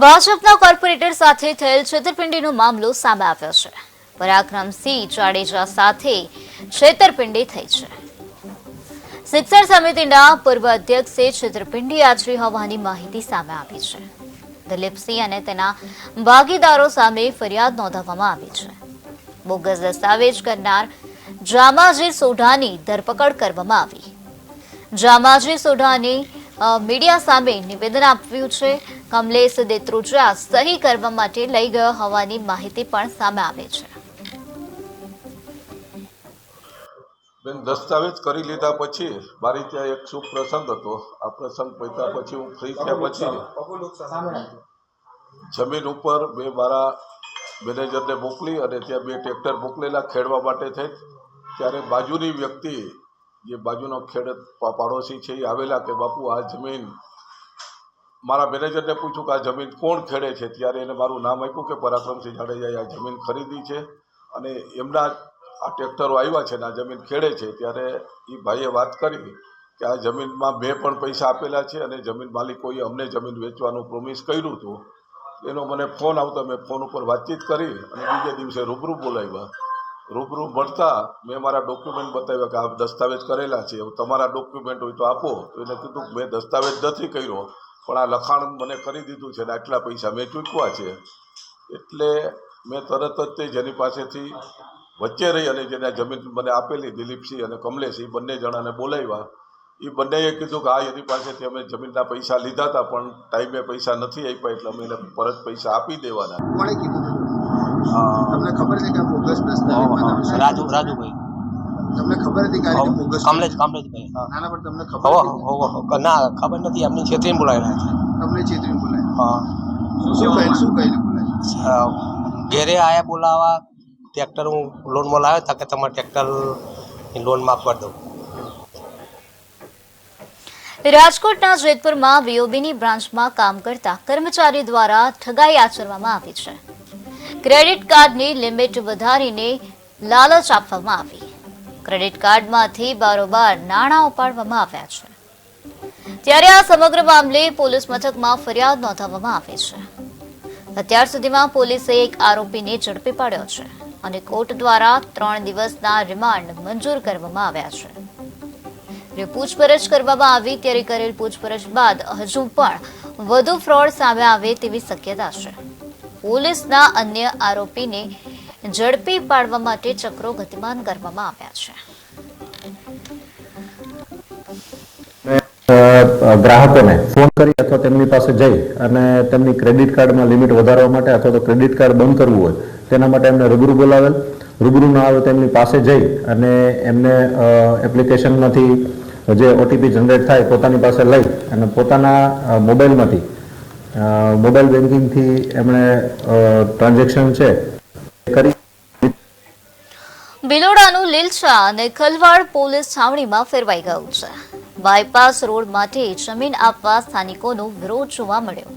ભાજપના કોર્પોરેટર સાથે થયેલ છેતરપિંડીનો મામલો સામે આવ્યો છે। પરાક્રમસિંહ જાડેજા સાથે છેતરપિંડી થઈ છે। શિક્ષણ સમિતિના પૂર્વ અધ્યક્ષે છેતરપિંડી આચરી હોવાની માહિતી સામે આવી છે। દિલીપસિંહ અને તેના ભાગીદારો સામે ફરિયાદ નોંધાવવામાં આવી છે। બોગસ દસ્તાવેજ કરનાર જામાજી સોઢાની ધરપકડ કરવામાં આવી। જામાજી સોઢાની મીડિયા સામે નિવેદન આપ્યું છે। કમલેશ દેત્રુજા સહી કરવા માટે લઈ ગયો હોવાની માહિતી પણ સામે આવે છે। બેન, દસ્તાવેજ કરી લીધા પછી મારી ત્યાં એક શુભ પ્રસંગ હતો। આ પ્રસંગ પત્યા પછી હું ફ્રી થયા પછી જમીન ઉપર મેં મારા મેનેજરને મોકલી અને ત્યાં 2 ટ્રેક્ટર મોકલેલા ખેડવા માટે થઈ। ત્યારે બાજુની વ્યક્તિ, જે બાજુનો ખેડૂત પાડોશી છે, એ આવેલા કે બાપુ આ જમીન, મારા મેનેજરને પૂછ્યું કે આ જમીન કોણ ખેડે છે? ત્યારે એને મારું નામ આપ્યું કે પરાક્રમસિંહ જાડેજાએ આ જમીન ખરીદી છે અને એમના આ ટ્રેક્ટરો આવ્યા છે ને આ જમીન ખેડે છે। ત્યારે એ ભાઈએ વાત કરી કે આ જમીનમાં મેં પણ પૈસા આપેલા છે અને જમીન માલિકોએ અમને જમીન વેચવાનું પ્રોમિસ કર્યું હતું। એનો મને ફોન આવતો, મેં ફોન ઉપર વાતચીત કરી અને બીજે દિવસે રૂબરૂ બોલાવ્યા। રૂબરૂ મળતા મેં મારા ડોક્યુમેન્ટ બતાવ્યા કે આ દસ્તાવેજ કરેલા છે, તમારા ડોક્યુમેન્ટ હોય તો આપો। તો એને કીધું મેં દસ્તાવેજ નથી કર્યો, પણ આ લખાણ મને કરી દીધું છે ને આટલા પૈસા મેં ચૂકવ્યા છે। એટલે મેં તરત જ તે જેની પાસેથી વચ્ચે રહી અને જેને જમીન મને આપેલી, દિલીપસિંહ અને કમલેશ, એ બંને જણાને બોલાવ્યા। એ બંનેએ કીધું કે હા, એની પાસેથી અમે જમીનના પૈસા લીધા હતા પણ ટાઈમે પૈસા નથી આપ્યા, એટલે અમે એને પરત પૈસા આપી દેવાના। કોણે કીધું? તમને ખબર છે કે આ બોગસ દસ્તાવેજ? રાજુભાઈ તમને ખબર હતી કે આ રીતે બોગસ? કમલેશભાઈ નાના પણ તમને ખબર હતી? ના ખબર નથી, એમની છેતરીને બોલાવેલા છે। તમને ચેતરીને બોલાય? હા, શું કહીને બોલાય? ઘેરે આયા બોલાવા, ટ્રેક્ટર હું લોનમાં લાવ્યો હતા કે તમારે ટ્રેક્ટર લોન માફ કરી દઉં। રાજકોટના જેતપુરમાં બીઓબીની બ્રાન્ચમાં કામ કરતા કર્મચારી દ્વારા ઠગાઈ આચરવામાં આવી છે। ક્રેડિટ કાર્ડની લિમિટ વધારીને લાલચ આપવામાં આવી। ક્રેડિટ કાર્ડમાંથી બારોબાર નાણાં ઉપાડવામાં આવ્યા છે। ત્યારે આ સમગ્ર મામલે પોલીસ મથકમાં ફરિયાદ નોંધાવવામાં આવી છે। અત્યાર સુધીમાં પોલીસે એક આરોપીને ઝડપી પાડ્યો છે અને કોર્ટ દ્વારા 3 દિવસના રિમાન્ડ મંજૂર કરવામાં આવ્યા છે। પૂછપરછ કરવામાં આવી ત્યારે કરેલ પૂછપરછ બાદ હજુ પણ વધુ ફ્રોડ સામે આવે તેવી શક્યતા છે। પોલીસના અન્ય આરોપીને ઝડપી પાડવા માટે ચક્રો ગતિમાન કરવામાં આવ્યા છે। ગ્રાહકોને ફોન કરી અથવા તેમની પાસે જઈ અને તેમની ક્રેડિટ કાર્ડમાં લિમિટ વધારવા માટે અથવા તો ક્રેડિટ કાર્ડ બંધ કરવું હોય તેના માટે એમને રૂબરૂ બોલાવેલ। રૂબરૂ ના આવે તો એમની પાસે જઈ અને એમને એપ્લિકેશનમાંથી જે ઓટીપી જનરેટ થાય પોતાની પાસે લઈ અને પોતાના મોબાઈલમાંથી મોબાઈલ બેન્કિંગથી એમણે ટ્રાન્ઝેક્શન છે કરી। ભિલોડાનું લીલછા અને ખલવાડ પોલીસ છાવણીમાં ફેરવાઈ ગયું છે। બાયપાસ રોડ માટે જમીન આપવા સ્થાનિકોનો વિરોધ જોવા મળ્યો,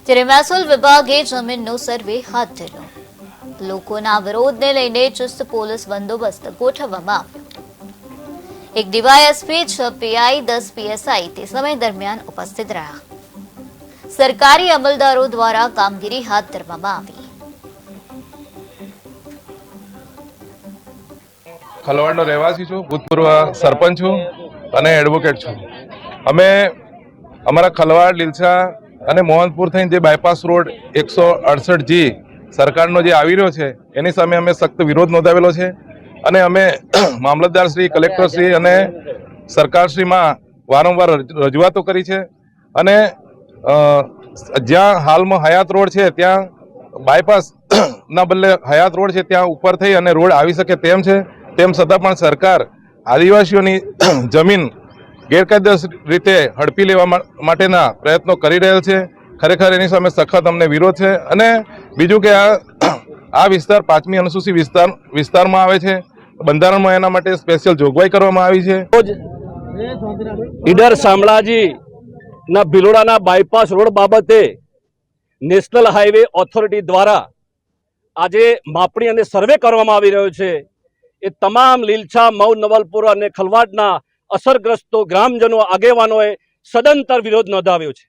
ત્યારે મહેસૂલ વિભાગે જમીનનો સર્વે હાથ ધર્યો। લોકોના વિરોધને લઈને ચુસ્ત પોલીસ બંદોબસ્ત ગોઠવવામાં આવ્યો। એક ડીવાયએસપી, 6 પીઆઈ, 10 પીએસઆઈ તે સમય દરમિયાન ઉપસ્થિત રહ્યા। સરકારી અમલદારો દ્વારા કામગીરી હાથ ધરવામાં આવી। ખલવાડનો રહેવાસી છું, ભૂતપૂર્વ સરપંચ છું અને એડવોકેટ છું। અમે અમારા ખલવાડ, લીલછા અને મોહનપુર થઈને જે બાયપાસ રોડ 168G સરકારનો જે આવી રહ્યો છે એની સામે અમે સખ્ત વિરોધ નોંધાવેલો છે અને અમે મામલતદારશ્રી, કલેક્ટરશ્રી અને સરકારશ્રીમાં વારંવાર રજૂઆતો કરી છે અને જ્યાં હાલમાં હયાત રોડ છે ત્યાં બાયપાસના બદલે હયાત રોડ છે ત્યાં ઉપર થઈ અને રોડ આવી શકે તેમ છે। તેમ છતાં પણ સરકાર આદિવાસીઓની જમીન ગેરકાયદેસર રીતે હડપી લેવા માટેના પ્રયત્નો કરી રહેલ છે। ખરેખર એની સામે સખત અમને વિરોધ છે। અને બીજું કે આ વિસ્તાર 5મી અનુસૂચિત વિસ્તારમાં આવે છે। બંધારણમાં એના માટે સ્પેશિયલ જોગવાઈ કરવામાં આવી છે। ઈડર શામળાજી ના ભિલોડાના બાયપાસ રોડ બાબતે નેશનલ હાઈવે ઓથોરિટી દ્વારા આજે માપણી અને સર્વે કરવામાં આવી રહ્યો છે। એ તમામ લીલછા, મઉ, નવલપુર અને ખલવાડના અસરગ્રસ્તો ગ્રામજનો, આગેવાનોએ સદંતર વિરોધ નોંધાવ્યો છે।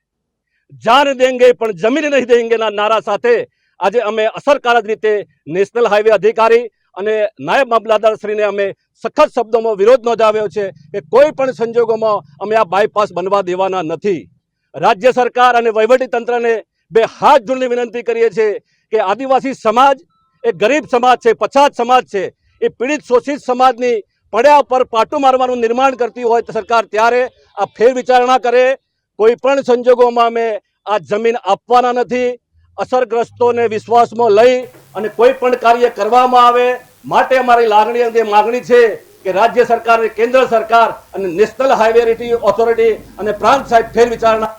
જાન દેંગે પણ જમીન નહીં દેંગેના નારા સાથે આજે અમે અસરકારક રીતે નેશનલ હાઈવે અધિકારી અને નાયબ મામલતદારશ્રીને અમે સખત શબ્દોમાં વિરોધ નોંધાવ્યો છે કે કોઈ પણ સંજોગોમાં અમે આ બાયપાસ બનવા દેવાના નથી. રાજ્ય સરકાર અને વહીવટી તંત્રને બે હાથ જોડીને વિનંતી કરીએ છીએ કે આદિવાસી સમાજ એ ગરીબ સમાજ છે, પછાત સમાજ છે, એ પીડિત શોષિત સમાજની પડ્યા પર પાટું મારવાનું નિર્માણ કરતી હોય તો સરકાર ત્યારે આ ફેર વિચારણા કરે. કોઈ પણ સંજોગોમાં અમે આ જમીન આપવાના નથી. અસરગ્રસ્તોને વિશ્વાસમાં લઈ અને કોઈ પણ કાર્ય કરવામાં આવે માટે અમારી લાગણી અંગે માગણી છે કે રાજ્ય સરકાર અને કેન્દ્ર સરકાર અને નેશનલ હાઈવે ઓથોરિટી અને પ્રાંત સાહેબ ફેર વિચારણા